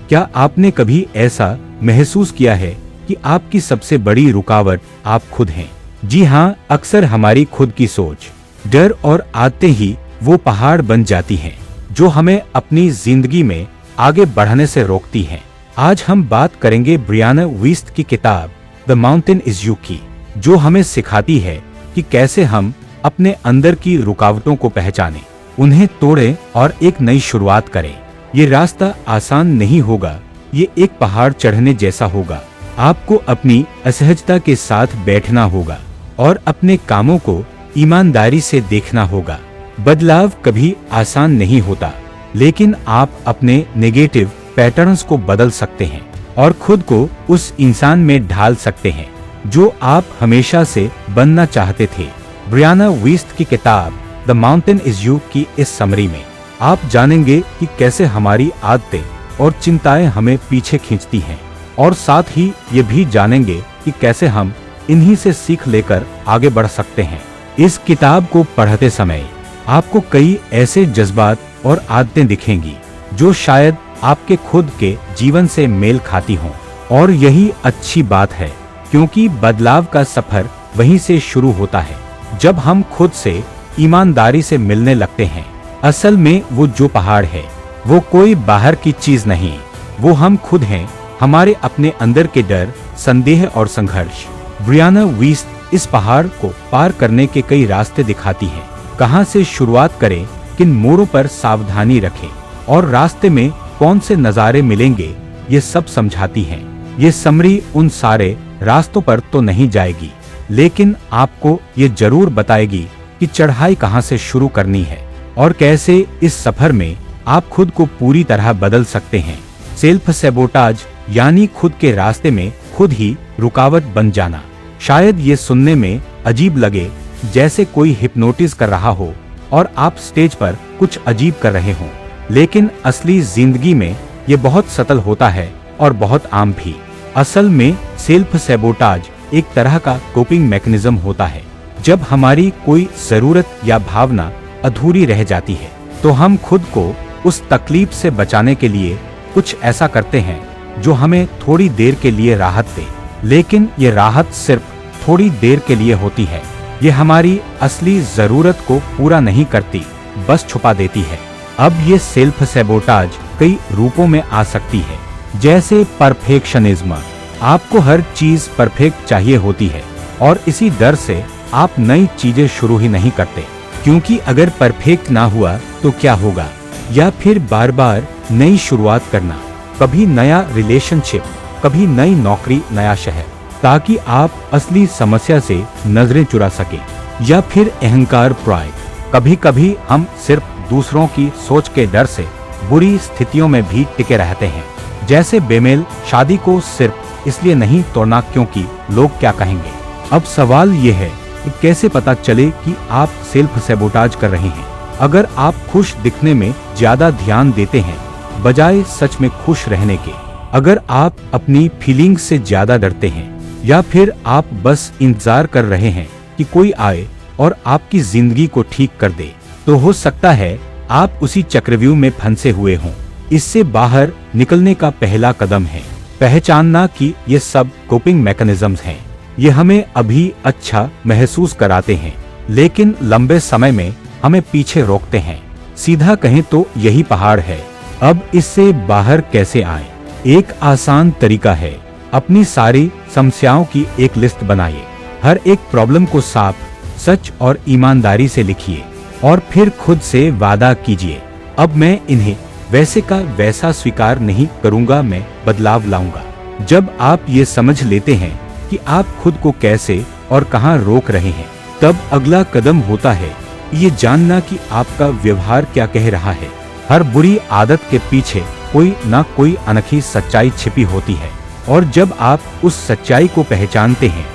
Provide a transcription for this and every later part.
क्या आपने कभी ऐसा महसूस किया है कि आपकी सबसे बड़ी रुकावट आप खुद हैं? जी हाँ, अक्सर हमारी खुद की सोच, डर और आदतें ही वो पहाड़ बन जाती हैं जो हमें अपनी जिंदगी में आगे बढ़ने से रोकती हैं। आज हम बात करेंगे ब्रियाना वीस्ट की किताब द माउंटेन इज यू की, जो हमें सिखाती है कि कैसे हम अपने अंदर की रुकावटों को पहचानें, उन्हें तोड़ें और एक नई शुरुआत करें। ये रास्ता आसान नहीं होगा, ये एक पहाड़ चढ़ने जैसा होगा। आपको अपनी असहजता के साथ बैठना होगा और अपने कामों को ईमानदारी से देखना होगा। बदलाव कभी आसान नहीं होता, लेकिन आप अपने नेगेटिव पैटर्न्स को बदल सकते हैं और खुद को उस इंसान में ढाल सकते हैं जो आप हमेशा से बनना चाहते थे। ब्रियाना वीस्ट की किताब द माउंटेन इज यू की इस समरी में आप जानेंगे कि कैसे हमारी आदतें और चिंताएं हमें पीछे खींचती हैं, और साथ ही ये भी जानेंगे कि कैसे हम इन्हीं से सीख लेकर आगे बढ़ सकते हैं। इस किताब को पढ़ते समय आपको कई ऐसे जज्बात और आदतें दिखेंगी जो शायद आपके खुद के जीवन से मेल खाती हों, और यही अच्छी बात है क्योंकि बदलाव का सफर वहीं से शुरू होता है जब हम खुद से ईमानदारी से मिलने लगते हैं। असल में वो जो पहाड़ है वो कोई बाहर की चीज नहीं, वो हम खुद हैं, हमारे अपने अंदर के डर, संदेह और संघर्ष। ब्रियाना वीस्ट इस पहाड़ को पार करने के कई रास्ते दिखाती है। कहां से शुरुआत करें, किन मोड़ों पर सावधानी रखें और रास्ते में कौन से नजारे मिलेंगे, ये सब समझाती है। ये समरी उन सारे रास्तों पर तो नहीं जाएगी, लेकिन आपको ये जरूर बताएगी कि चढ़ाई कहां से शुरू करनी है और कैसे इस सफर में आप खुद को पूरी तरह बदल सकते हैं। सेल्फ सैबोटाज यानी खुद के रास्ते में खुद ही रुकावट बन जाना। शायद ये सुनने में अजीब लगे, जैसे कोई हिप्नोटिस कर रहा हो और आप स्टेज पर कुछ अजीब कर रहे हों, लेकिन असली जिंदगी में ये बहुत सतल होता है और बहुत आम भी। असल में सेल्फ सैबोटाज एक तरह का कोपिंग मैकेनिज्म होता है। जब हमारी कोई जरूरत या भावना अधूरी रह जाती है तो हम खुद को उस तकलीफ से बचाने के लिए कुछ ऐसा करते हैं जो हमें थोड़ी देर के लिए राहत दे, लेकिन ये राहत सिर्फ थोड़ी देर के लिए होती है। ये हमारी असली जरूरत को पूरा नहीं करती, बस छुपा देती है। अब ये सेल्फ सैबोटाज कई रूपों में आ सकती है, जैसे परफेक्शनिज्म। आपको हर चीज परफेक्ट चाहिए होती है और इसी डर से आप नई चीजें शुरू ही नहीं करते, क्योंकि अगर परफेक्ट ना हुआ तो क्या होगा। या फिर बार बार नई शुरुआत करना, कभी नया रिलेशनशिप, कभी नई नौकरी, नया शहर, ताकि आप असली समस्या से नजरें चुरा सके। या फिर अहंकार, प्राइड। कभी कभी हम सिर्फ दूसरों की सोच के डर से बुरी स्थितियों में भी टिके रहते हैं, जैसे बेमेल शादी को सिर्फ इसलिए नहीं तोड़ना क्योंकि लोग क्या कहेंगे। अब सवाल ये है कि कैसे पता चले कि आप सेल्फ सैबोटाज कर रहे हैं। अगर आप खुश दिखने में ज्यादा ध्यान देते हैं बजाय सच में खुश रहने के, अगर आप अपनी फीलिंग्स से ज्यादा डरते हैं, या फिर आप बस इंतजार कर रहे हैं कि कोई आए और आपकी जिंदगी को ठीक कर दे, तो हो सकता है आप उसी चक्रव्यूह में फंसे हुए हों। इससे बाहर निकलने का पहला कदम है पहचानना कि ये सब कोपिंग मैकेनिज्म्स हैं। ये हमें अभी अच्छा महसूस कराते हैं, लेकिन लंबे समय में हमें पीछे रोकते हैं। सीधा कहें तो यही पहाड़ है। अब इससे बाहर कैसे आए? एक आसान तरीका है, अपनी सारी समस्याओं की एक लिस्ट बनाइए। हर एक प्रॉब्लम को साफ, सच और ईमानदारी से लिखिए और फिर खुद से वादा कीजिए, अब मैं इन्हें वैसे का वैसा स्वीकार नहीं करूंगा, मैं बदलाव लाऊंगा। जब आप ये समझ लेते हैं कि आप खुद को कैसे और कहां रोक रहे हैं, तब अगला कदम होता है ये जानना कि आपका व्यवहार क्या कह रहा है। हर बुरी आदत के पीछे कोई ना कोई अनोखी सच्चाई छिपी होती है, और जब आप उस सच्चाई को पहचानते हैं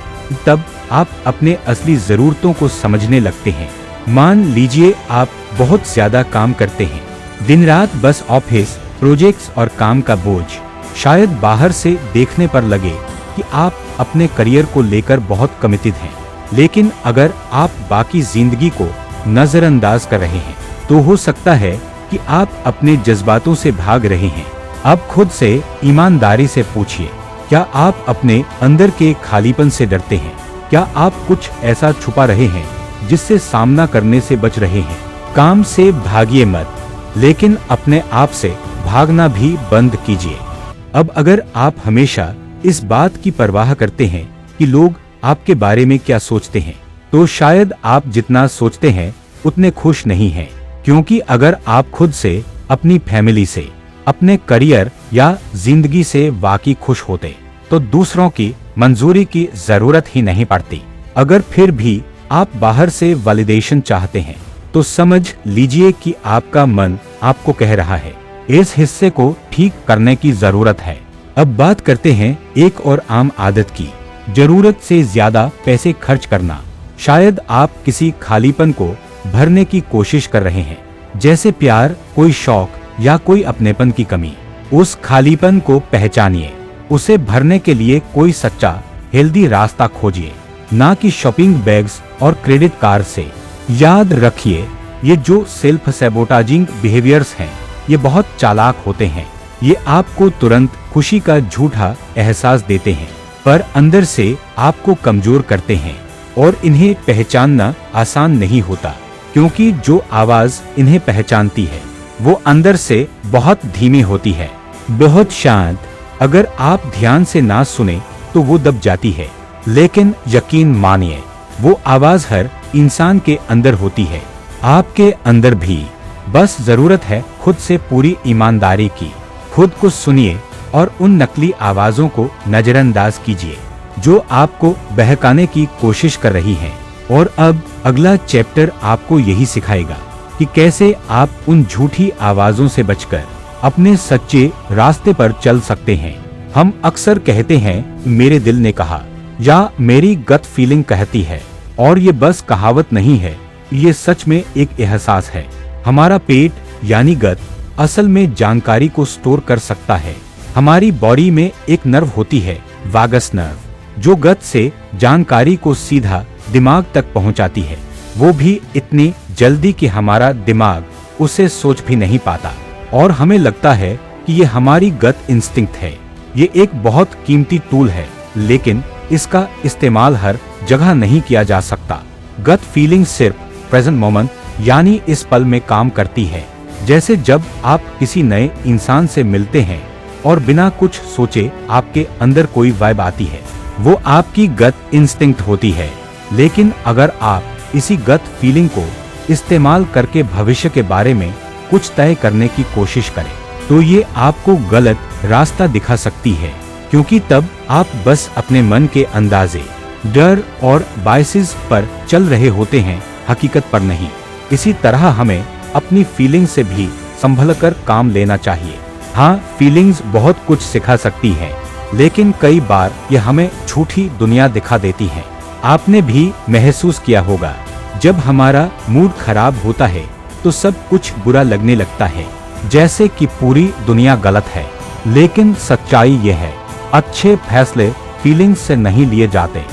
तब आप अपने असली जरूरतों को समझने लगते हैं। मान लीजिए आप बहुत ज्यादा काम करते हैं, दिन रात बस ऑफिस, प्रोजेक्ट्स और काम का बोझ। शायद बाहर से देखने पर लगे कि आप अपने करियर को लेकर बहुत कमिटेड हैं, लेकिन अगर आप बाकी जिंदगी को नजरअंदाज कर रहे हैं तो हो सकता है कि आप अपने जज्बातों से भाग रहे हैं। अब खुद से ईमानदारी से पूछिए, क्या आप अपने अंदर के खालीपन से डरते हैं? क्या आप कुछ ऐसा छुपा रहे हैं जिससे सामना करने से बच रहे हैं? काम से भागिए मत, लेकिन अपने आप से भागना भी बंद कीजिए। अब अगर आप हमेशा इस बात की परवाह करते हैं कि लोग आपके बारे में क्या सोचते हैं, तो शायद आप जितना सोचते हैं उतने खुश नहीं हैं। क्योंकि अगर आप खुद से, अपनी फैमिली से, अपने करियर या जिंदगी से वाकई खुश होते तो दूसरों की मंजूरी की जरूरत ही नहीं पड़ती। अगर फिर भी आप बाहर से वैलिडेशन चाहते हैं तो समझ लीजिए कि आपका मन आपको कह रहा है इस हिस्से को ठीक करने की जरूरत है। अब बात करते हैं एक और आम आदत की, जरूरत से ज्यादा पैसे खर्च करना। शायद आप किसी खालीपन को भरने की कोशिश कर रहे हैं, जैसे प्यार, कोई शौक या कोई अपनेपन की कमी। उस खालीपन को पहचानिए, उसे भरने के लिए कोई सच्चा हेल्दी रास्ता खोजिए, ना कि शॉपिंग बैग्स और क्रेडिट कार्ड से। याद रखिए, ये जो सेल्फ सैबोटाजिंग बिहेवियर्स हैं, ये बहुत चालाक होते हैं। ये आपको तुरंत खुशी का झूठा एहसास देते हैं, पर अंदर से आपको कमजोर करते हैं। और इन्हें पहचानना आसान नहीं होता, क्योंकि जो आवाज इन्हें पहचानती है वो अंदर से बहुत धीमी होती है, बहुत शांत। अगर आप ध्यान से ना सुने तो वो दब जाती है, लेकिन यकीन मानिए वो आवाज हर इंसान के अंदर होती है, आपके अंदर भी। बस जरूरत है खुद से पूरी ईमानदारी की। खुद को सुनिए और उन नकली आवाजों को नजरअंदाज कीजिए जो आपको बहकाने की कोशिश कर रही हैं। और अब अगला चैप्टर आपको यही सिखाएगा कि कैसे आप उन झूठी आवाजों से बचकर अपने सच्चे रास्ते पर चल सकते हैं। हम अक्सर कहते हैं मेरे दिल ने कहा या मेरी गट फीलिंग कहती है, और ये बस कहावत नहीं है, ये सच में एक एहसास है। हमारा पेट यानी गट असल में जानकारी को स्टोर कर सकता है। हमारी बॉडी में एक नर्व होती है, वागस नर्व, जो गट से जानकारी को सीधा दिमाग तक पहुंचाती है, वो भी इतनी जल्दी कि हमारा दिमाग उसे सोच भी नहीं पाता। और हमें लगता है कि ये हमारी गट इंस्टिंक्ट है। ये एक बहुत कीमती टूल है, लेकिन इसका इस्तेमाल हर जगह नहीं किया जा सकता। गट फीलिंग सिर्फ प्रेजेंट मोमेंट यानी इस पल में काम करती है। जैसे जब आप किसी नए इंसान से मिलते हैं और बिना कुछ सोचे आपके अंदर कोई वाइब आती है, वो आपकी गट इंस्टिंक्ट होती है। लेकिन अगर आप इसी गट फीलिंग को इस्तेमाल करके भविष्य के बारे में कुछ तय करने की कोशिश करें, तो ये आपको गलत रास्ता दिखा सकती है, क्योंकि तब आप बस अपने मन के अंदाजे, डर और बायसेस पर चल रहे होते हैं, हकीकत पर नहीं। इसी तरह हमें अपनी फीलिंग से भी संभल कर काम लेना चाहिए। हाँ, फीलिंग्स बहुत कुछ सिखा सकती है, लेकिन कई बार ये हमें झूठी दुनिया दिखा देती है। आपने भी महसूस किया होगा, जब हमारा मूड खराब होता है तो सब कुछ बुरा लगने लगता है, जैसे कि पूरी दुनिया गलत है। लेकिन सच्चाई ये है, अच्छे फैसले फीलिंग्स से नहीं लिए जाते,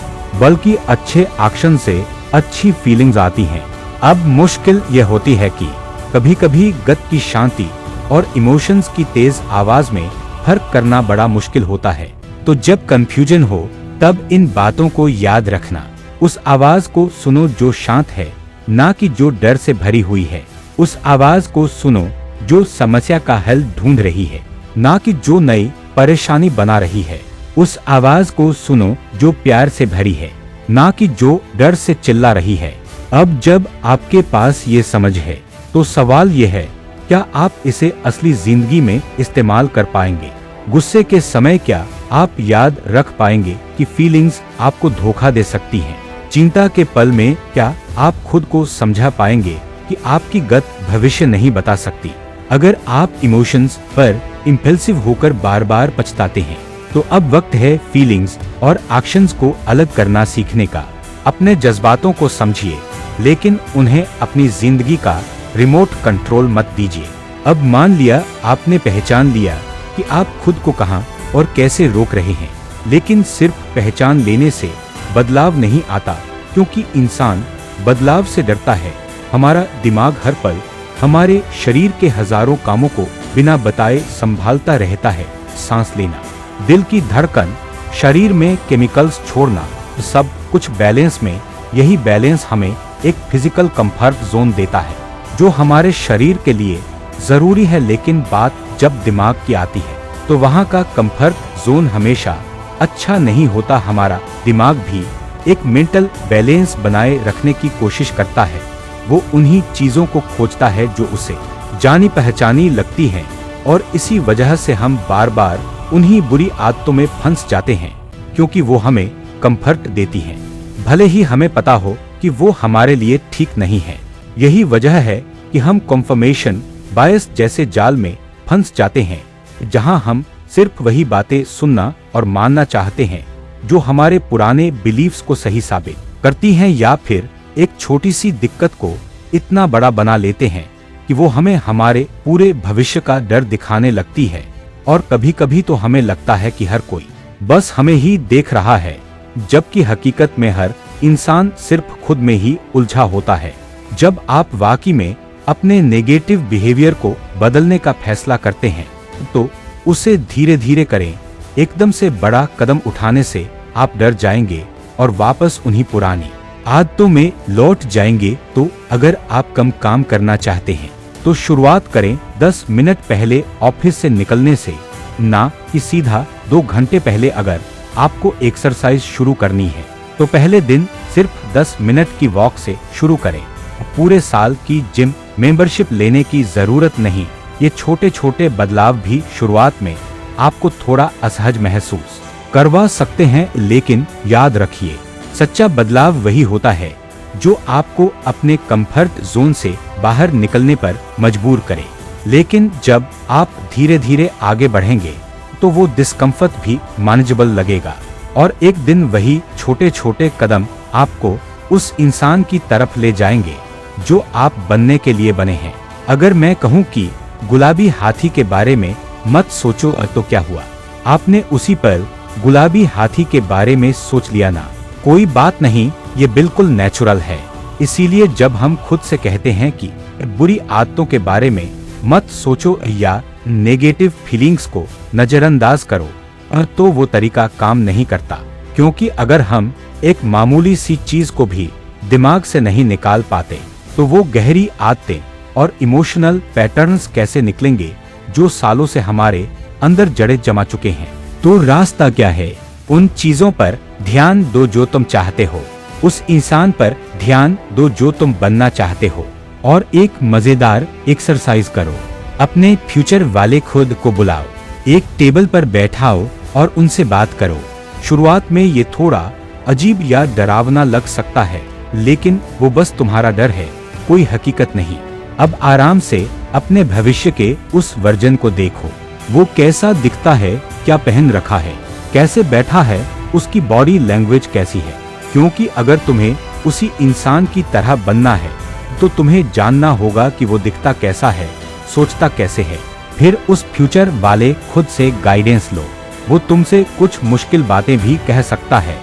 बल्कि अच्छे एक्शन से अच्छी फीलिंग्स आती हैं। अब मुश्किल ये होती है कि कभी कभी गट की शांति और इमोशंस की तेज आवाज में फर्क करना बड़ा मुश्किल होता है। तो जब कंफ्यूजन हो तब इन बातों को याद रखना। उस आवाज को सुनो जो शांत है, ना कि जो डर से भरी हुई है। उस आवाज को सुनो जो समस्या का हल ढूंढ रही है, ना कि जो नई परेशानी बना रही है। उस आवाज को सुनो जो प्यार से भरी है, ना कि जो डर से चिल्ला रही है। अब जब आपके पास ये समझ है, तो सवाल ये है, क्या आप इसे असली जिंदगी में इस्तेमाल कर पाएंगे? गुस्से के समय क्या आप याद रख पाएंगे कि फीलिंग्स आपको धोखा दे सकती हैं? चिंता के पल में क्या आप खुद को समझा पाएंगे कि आपकी गट भविष्य नहीं बता सकती? अगर आप इमोशंस पर इम्पल्सिव होकर बार बार पछताते हैं, तो अब वक्त है फीलिंग्स और एक्शंस को अलग करना सीखने का। अपने जज्बातों को समझिए, लेकिन उन्हें अपनी जिंदगी का रिमोट कंट्रोल मत दीजिए। अब मान लिया आपने पहचान लिया कि आप खुद को कहां और कैसे रोक रहे हैं, लेकिन सिर्फ पहचान लेने से बदलाव नहीं आता, क्योंकि इंसान बदलाव से डरता है। हमारा दिमाग हर पल हमारे शरीर के हजारों कामों को बिना बताए संभालता रहता है। सांस लेना, दिल की धड़कन, शरीर में केमिकल्स छोड़ना, सब कुछ बैलेंस में। यही बैलेंस हमें एक फिजिकल कंफर्ट जोन देता है जो हमारे शरीर के लिए जरूरी है। लेकिन बात जब दिमाग की आती है तो वहाँ का कंफर्ट जोन हमेशा अच्छा नहीं होता। हमारा दिमाग भी एक मेंटल बैलेंस बनाए रखने की कोशिश करता है। वो उन्हीं चीजों को खोजता है जो उसे जानी पहचानी लगती हैं, और इसी वजह से हम बार बार उन्हीं बुरी आदतों में फंस जाते हैं क्योंकि वो हमें कंफर्ट देती हैं, भले ही हमें पता हो कि वो हमारे लिए ठीक नहीं है। यही वजह है कि हम कंफर्मेशन बायस जैसे जाल में फंस जाते हैं, जहां हम सिर्फ वही बातें सुनना और मानना चाहते हैं जो हमारे पुराने बिलीफ्स को सही साबित करती हैं, या फिर एक छोटी सी दिक्कत को इतना बड़ा बना लेते हैं कि वो हमें हमारे पूरे भविष्य का डर दिखाने लगती है। और कभी कभी तो हमें लगता है कि हर कोई बस हमें ही देख रहा है, जबकि हकीकत में हर इंसान सिर्फ खुद में ही उलझा होता है। जब आप वाकई में अपने नेगेटिव बिहेवियर को बदलने का फैसला करते हैं तो उसे धीरे धीरे करें। एकदम से बड़ा कदम उठाने से आप डर जाएंगे और वापस उन्हीं पुरानी आदतों में लौट जाएंगे। तो अगर आप कम काम करना चाहते हैं तो शुरुआत करें 10 मिनट पहले ऑफिस से निकलने से, ना कि सीधा 2 घंटे पहले। अगर आपको एक्सरसाइज शुरू करनी है तो पहले दिन सिर्फ 10 मिनट की वॉक से शुरू करें। पूरे साल की जिम मेंबरशिप लेने की जरूरत नहीं। ये छोटे छोटे बदलाव भी शुरुआत में आपको थोड़ा असहज महसूस करवा सकते हैं, लेकिन याद रखिए, सच्चा बदलाव वही होता है जो आपको अपने कंफर्ट जोन से बाहर निकलने पर मजबूर करे। लेकिन जब आप धीरे धीरे आगे बढ़ेंगे तो वो डिस्कम्फर्ट भी मैनेजेबल लगेगा, और एक दिन वही छोटे छोटे कदम आपको उस इंसान की तरफ ले जाएंगे जो आप बनने के लिए बने हैं। अगर मैं कहूँ कि गुलाबी हाथी के बारे में मत सोचो तो क्या हुआ, आपने उसी पर गुलाबी हाथी के बारे में सोच लिया ना। कोई बात नहीं, ये बिल्कुल नेचुरल है। इसीलिए जब हम खुद से कहते हैं कि बुरी आदतों के बारे में मत सोचो या नेगेटिव फीलिंग्स को नजरअंदाज करो, तो वो तरीका काम नहीं करता। क्योंकि अगर हम एक मामूली सी चीज को भी दिमाग से नहीं निकाल पाते तो वो गहरी आदतें और इमोशनल पैटर्न्स कैसे निकलेंगे जो सालों से हमारे अंदर जड़े जमा चुके हैं। तो रास्ता क्या है? उन चीजों पर ध्यान दो जो तुम चाहते हो, उस इंसान पर ध्यान दो जो तुम बनना चाहते हो, और एक मजेदार एक्सरसाइज करो। अपने फ्यूचर वाले खुद को बुलाओ, एक टेबल पर बैठाओ और उनसे बात करो। शुरुआत में ये थोड़ा अजीब या डरावना लग सकता है, लेकिन वो बस तुम्हारा डर है, कोई हकीकत नहीं। अब आराम से अपने भविष्य के उस वर्जन को देखो। वो कैसा दिखता है, क्या पहन रखा है, कैसे बैठा है, उसकी बॉडी लैंग्वेज कैसी है। क्योंकि अगर तुम्हें उसी इंसान की तरह बनना है तो तुम्हें जानना होगा कि वो दिखता कैसा है, सोचता कैसे है। फिर उस फ्यूचर वाले खुद से गाइडेंस लो। वो तुमसे कुछ मुश्किल बातें भी कह सकता है,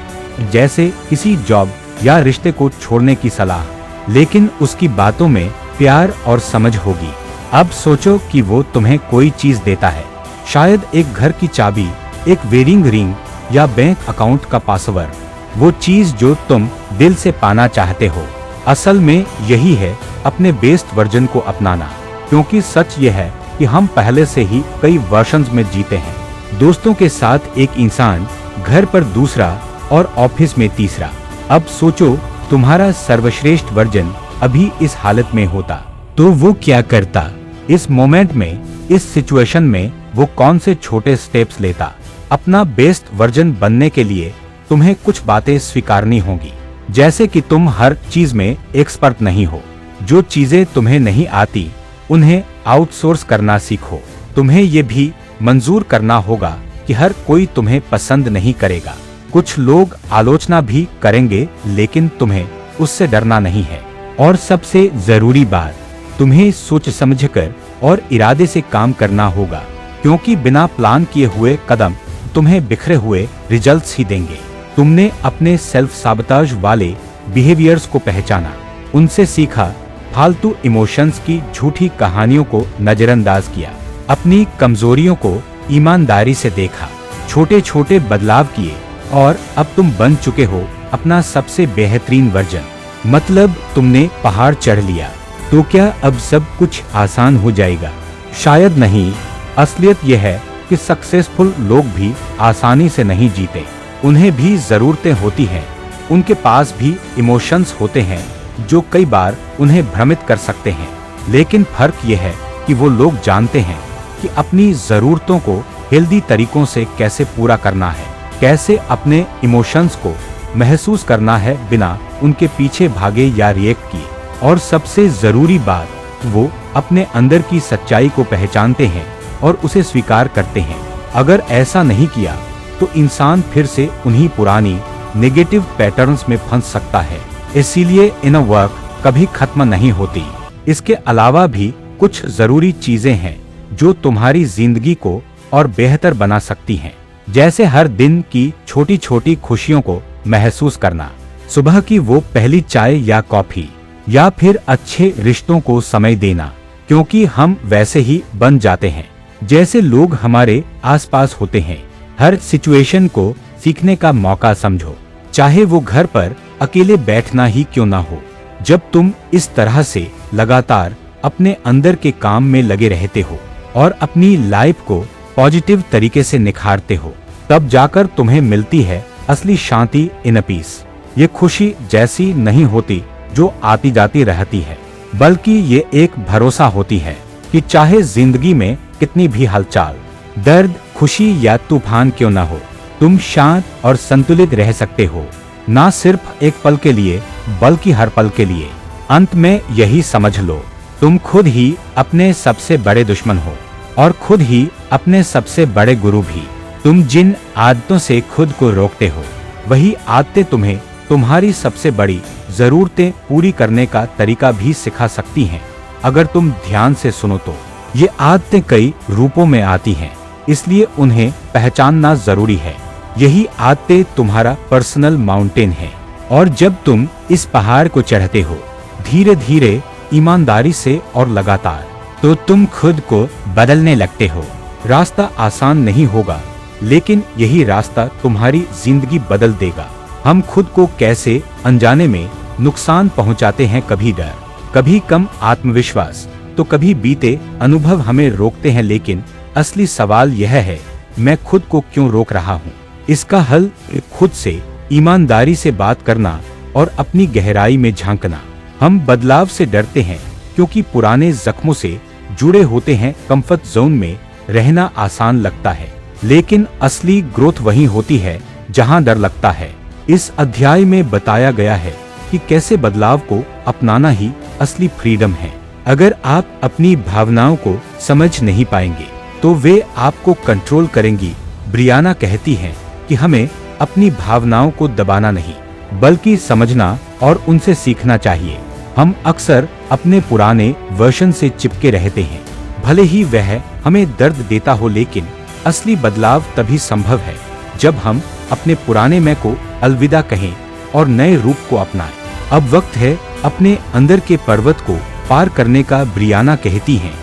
जैसे किसी जॉब या रिश्ते को छोड़ने की सलाह, लेकिन उसकी बातों में प्यार और समझ होगी। अब सोचो कि वो तुम्हें कोई चीज देता है, शायद एक घर की चाबी, एक वेडिंग रिंग या बैंक अकाउंट का पासवर्ड, वो चीज जो तुम दिल से पाना चाहते हो। असल में यही है अपने बेस्ट वर्जन को अपनाना, क्योंकि सच ये है कि हम पहले से ही कई वर्जन्स में जीते हैं। दोस्तों के साथ एक इंसान, घर पर दूसरा और ऑफिस में तीसरा। अब सोचो तुम्हारा सर्वश्रेष्ठ वर्जन अभी इस हालत में होता तो वो क्या करता? इस मोमेंट में, इस सिचुएशन में वो कौन से छोटे स्टेप्स लेता? अपना बेस्ट वर्जन बनने के लिए तुम्हें कुछ बातें स्वीकारनी होंगी, जैसे कि तुम हर चीज में एक्सपर्ट नहीं हो। जो चीजें तुम्हें नहीं आती उन्हें आउटसोर्स करना सीखो। तुम्हें ये भी मंजूर करना होगा कि हर कोई तुम्हें पसंद नहीं करेगा। कुछ लोग आलोचना भी करेंगे, लेकिन तुम्हें उससे डरना नहीं है। और सबसे जरूरी बात, तुम्हें सोच समझकर और इरादे से काम करना होगा, क्योंकि बिना प्लान किए हुए कदम तुम्हें बिखरे हुए रिजल्ट्स ही देंगे। तुमने अपने सेल्फ साबोटाज वाले बिहेवियर्स को पहचाना, उनसे सीखा, फालतू इमोशंस की झूठी कहानियों को नजरअंदाज किया, अपनी कमजोरियों को ईमानदारी से देखा, छोटे छोटे बदलाव किए और अब तुम बन चुके हो अपना सबसे बेहतरीन वर्जन। मतलब तुमने पहाड़ चढ़ लिया तो क्या अब सब कुछ आसान हो जाएगा? शायद नहीं। असलियत यह है कि सक्सेसफुल लोग भी आसानी से नहीं जीते। उन्हें भी जरूरतें होती हैं, उनके पास भी इमोशंस होते हैं जो कई बार उन्हें भ्रमित कर सकते हैं। लेकिन फर्क यह है कि वो लोग जानते हैं कि अपनी जरूरतों को हेल्दी तरीकों से कैसे पूरा करना है, कैसे अपने इमोशंस को महसूस करना है बिना उनके पीछे भागे या रिएक्ट किए। और सबसे जरूरी बात, वो अपने अंदर की सच्चाई को पहचानते हैं और उसे स्वीकार करते हैं। अगर ऐसा नहीं किया तो इंसान फिर से उन्हीं पुरानी नेगेटिव पैटर्न्स में फंस सकता है। इसीलिए इनर वर्क कभी खत्म नहीं होती। इसके अलावा भी कुछ जरूरी चीजें हैं जो तुम्हारी जिंदगी को और बेहतर बना सकती हैं। जैसे हर दिन की छोटी छोटी खुशियों को महसूस करना, सुबह की वो पहली चाय या कॉफी, या फिर अच्छे रिश्तों को समय देना, क्योंकि हम वैसे ही बन जाते हैं जैसे लोग हमारे आसपास होते हैं। हर सिचुएशन को सीखने का मौका समझो, चाहे वो घर पर अकेले बैठना ही क्यों ना हो। जब तुम इस तरह से लगातार अपने अंदर के काम में लगे रहते हो और अपनी लाइफ को पॉजिटिव तरीके से निखारते हो, तब जाकर तुम्हें मिलती है असली शांति, इनर पीस। ये खुशी जैसी नहीं होती जो आती जाती रहती है, बल्कि ये एक भरोसा होती है कि चाहे जिंदगी में कितनी भी हलचल, दर्द, खुशी या तूफान क्यों ना हो, तुम शांत और संतुलित रह सकते हो। ना सिर्फ एक पल के लिए बल्कि हर पल के लिए। अंत में यही समझ लो, तुम खुद ही अपने सबसे बड़े दुश्मन हो और खुद ही अपने सबसे बड़े गुरु भी। तुम जिन आदतों से खुद को रोकते हो, वही आदतें तुम्हें तुम्हारी सबसे बड़ी जरूरतें पूरी करने का तरीका भी सिखा सकती हैं। अगर तुम ध्यान से सुनो तो ये आदतें कई रूपों में आती हैं, इसलिए उन्हें पहचानना जरूरी है। यही आदतें तुम्हारा पर्सनल माउंटेन है। और जब तुम इस पहाड़ को चढ़ते हो धीरे धीरे, ईमानदारी से और लगातार, तो तुम खुद को बदलने लगते हो। रास्ता आसान नहीं होगा, लेकिन यही रास्ता तुम्हारी जिंदगी बदल देगा। हम खुद को कैसे अनजाने में नुकसान पहुंचाते हैं, कभी डर, कभी कम आत्मविश्वास, तो कभी बीते अनुभव हमें रोकते हैं। लेकिन असली सवाल यह है, मैं खुद को क्यों रोक रहा हूँ? इसका हल खुद से ईमानदारी से बात करना और अपनी गहराई में झांकना। हम बदलाव से डरते हैं क्योंकि पुराने जख्मों से जुड़े होते हैं। कंफर्ट जोन में रहना आसान लगता है, लेकिन असली ग्रोथ वहीं होती है जहां डर लगता है। इस अध्याय में बताया गया है कि कैसे बदलाव को अपनाना ही असली फ्रीडम है। अगर आप अपनी भावनाओं को समझ नहीं पाएंगे तो वे आपको कंट्रोल करेंगी। ब्रियाना कहती हैं कि हमें अपनी भावनाओं को दबाना नहीं, बल्कि समझना और उनसे सीखना चाहिए। हम अक्सर अपने पुराने वर्जन से चिपके रहते हैं, भले ही वह हमें दर्द देता हो, लेकिन असली बदलाव तभी संभव है जब हम अपने पुराने मैं को अलविदा कहें और नए रूप को अपनाएं। अब वक्त है अपने अंदर के पर्वत को पार करने का। ब्रियाना कहती हैं,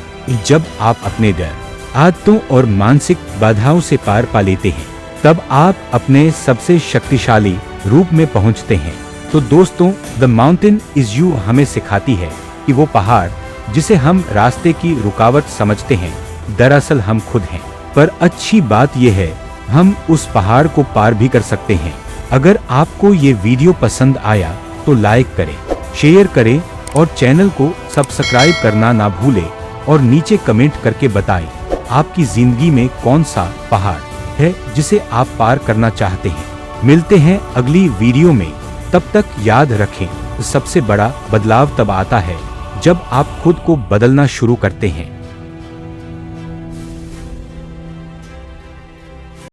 जब आप अपने डर, आदतों और मानसिक बाधाओं से पार पा लेते हैं, तब आप अपने सबसे शक्तिशाली रूप में पहुंचते हैं। तो दोस्तों, द माउंटेन इज यू हमें सिखाती है कि वो पहाड़ जिसे हम रास्ते की रुकावट समझते हैं, दरअसल हम खुद हैं। पर अच्छी बात यह है, हम उस पहाड़ को पार भी कर सकते हैं। अगर आपको ये वीडियो पसंद आया तो लाइक करें, शेयर करें और चैनल को सब्सक्राइब करना ना भूलें। और नीचे कमेंट करके बताएं आपकी जिंदगी में कौन सा पहाड़ है जिसे आप पार करना चाहते हैं। मिलते हैं अगली वीडियो में, तब तक याद रखें, सबसे बड़ा बदलाव तब आता है जब आप खुद को बदलना शुरू करते हैं।